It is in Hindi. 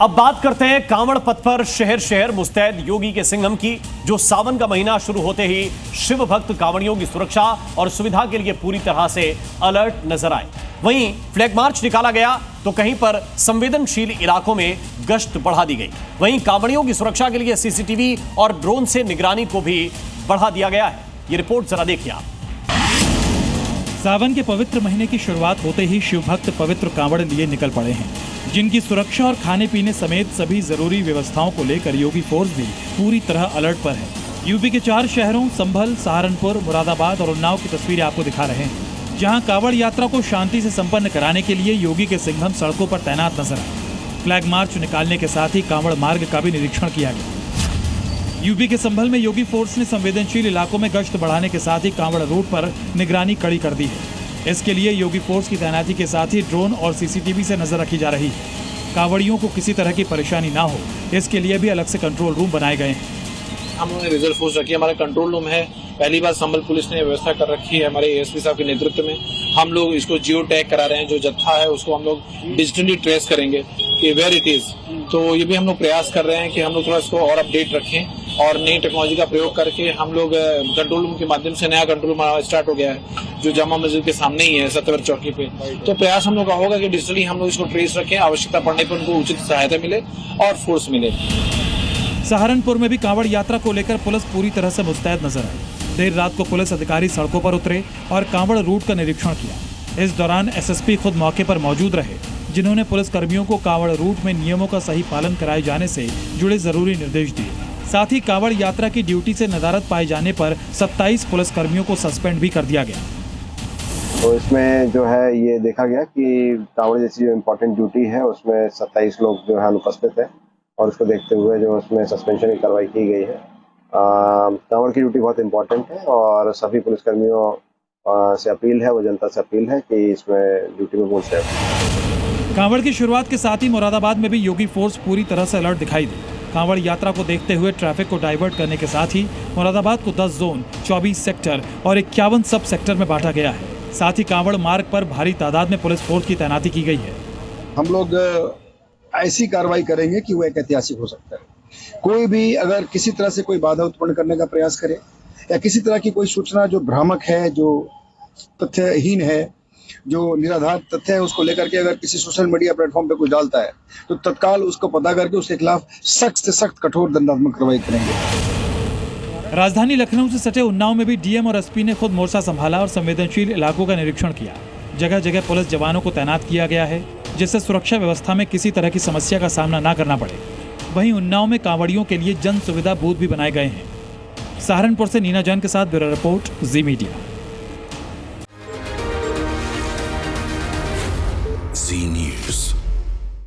अब बात करते हैं कांवड़ पथ पर शहर शहर मुस्तैद योगी के सिंघम की, जो सावन का महीना शुरू होते ही शिव भक्त कांवड़ियों की सुरक्षा और सुविधा के लिए पूरी तरह से अलर्ट नजर आए। वहीं फ्लैग मार्च निकाला गया तो कहीं पर संवेदनशील इलाकों में गश्त बढ़ा दी गई। वहीं कांवड़ियों की सुरक्षा के लिए सीसीटीवी और ड्रोन से निगरानी को भी बढ़ा दिया गया है। ये रिपोर्ट जरा देखिए आप। सावन के पवित्र महीने की शुरुआत होते ही शिव भक्त पवित्र कांवड़ लिए निकल पड़े हैं, जिनकी सुरक्षा और खाने पीने समेत सभी जरूरी व्यवस्थाओं को लेकर योगी फोर्स भी पूरी तरह अलर्ट पर है। यूपी के 4 शहरों संभल, सहारनपुर, मुरादाबाद और उन्नाव की तस्वीरें आपको दिखा रहे हैं, जहां कांवड़ यात्रा को शांति से संपन्न कराने के लिए योगी के सिंघम सड़कों पर तैनात नजर आए। फ्लैग मार्च निकालने के साथ ही कांवड़ मार्ग का भी निरीक्षण किया गया। यूपी के संभल में योगी फोर्स ने संवेदनशील इलाकों में गश्त बढ़ाने के साथ ही कांवड़ रूट पर निगरानी कड़ी कर दी है। इसके लिए योगी फोर्स की तैनाती के साथ ही ड्रोन और सीसीटीवी से नजर रखी जा रही है। कांवड़ियों को किसी तरह की परेशानी ना हो, इसके लिए भी अलग से कंट्रोल रूम बनाए गए हैं। हम लोगों ने रिजर्व फोर्स रखी है, हमारा कंट्रोल रूम है। पहली बार संभल पुलिस ने व्यवस्था कर रखी है हमारे एएसपी साहब के नेतृत्व में। हम लोग इसको जियो टैग करा रहे हैं, जो जत्था है उसको हम लोग डिजिटली ट्रेस करेंगे कि वेयर इट इज। तो ये भी हम लोग प्रयास कर रहे हैं कि हम लोग थोड़ा इसको और अपडेट रखें और नई टेक्नोलॉजी का प्रयोग करके हम लोग कंट्रोल रूम के माध्यम से नया कंट्रोल रूम स्टार्ट हो गया है, जो जामा मस्जिद के सामने ही है, सत्यवर चौकी पे। तो प्रयास हम लोग का होगा कि डिजिटली हम लोग इसको ट्रेस रखें, आवश्यकता पड़ने पर उनको उचित सहायता मिले और फोर्स मिले। सहारनपुर में भी कांवड़ यात्रा को लेकर पुलिस पूरी तरह से मुस्तैद नजर आई। देर रात को पुलिस अधिकारी सड़कों पर उतरे और कांवड़ रूट का निरीक्षण किया। इस दौरान एसएसपी खुद मौके पर मौजूद रहे, जिन्होंने पुलिस कर्मियों को कांवड़ रूट में नियमों का सही पालन कराए जाने से जुड़े जरूरी निर्देश दिए। साथ ही कांवड़ यात्रा की ड्यूटी से नदारत पाए जाने पर 27 पुलिस कर्मियों को सस्पेंड भी कर दिया गया। तो इसमें जो है ये देखा गया कि कांवड़ जैसी जो इम्पोर्टेंट ड्यूटी है उसमें 27 लोग जो है अनुपस्थित है और उसको देखते हुए जो उसमें सस्पेंशन की कार्रवाई की गई है। कांवड़ की ड्यूटी बहुत इम्पोर्टेंट है और सभी पुलिसकर्मियों से अपील है, वो जनता से अपील है कि इसमें ड्यूटी में पूर्ण सहयोग। कांवड़ की शुरुआत के साथ ही मुरादाबाद में भी योगी फोर्स पूरी तरह से अलर्ट दिखाई दी। कांवड़ यात्रा को देखते हुए ट्रैफिक को डाइवर्ट करने के साथ ही मुरादाबाद को 10 जोन, 24 सेक्टर और 51 सब सेक्टर में बांटा गया है। साथ ही कांवड़ मार्ग पर भारी तादाद में पुलिस फोर्स की तैनाती की गई है। हम लोग ऐसी कार्रवाई करेंगे कि वो एक ऐतिहासिक हो सकता है। कोई भी अगर किसी तरह से कोई बाधा उत्पन्न करने का प्रयास करे या किसी तरह की कोई सूचना जो भ्रामक है, जो तथ्यहीन है, जो निराधार तथ्य है, उसको लेकर के अगर किसी सोशल मीडिया प्लेटफॉर्म पे कुछ डालता है तो तत्काल उसको पता करके उसके खिलाफ सख्त से सख्त कठोर दंडात्मक कार्रवाई करेंगे। राजधानी लखनऊ से सटे उन्नाव में भी डीएम और एसपी ने खुद मोर्चा संभाला और संवेदनशील इलाकों का निरीक्षण किया। जगह जगह पुलिस जवानों को तैनात किया गया है, जिससे सुरक्षा व्यवस्था में किसी तरह की समस्या का सामना न करना पड़े। वहीं उन्नाव में कांवड़ियों के लिए जन सुविधा बूथ भी बनाए गए हैं। सहारनपुर से नीना जैन के साथ ब्यूरो रिपोर्ट, जी मीडिया। जी न्यूज़।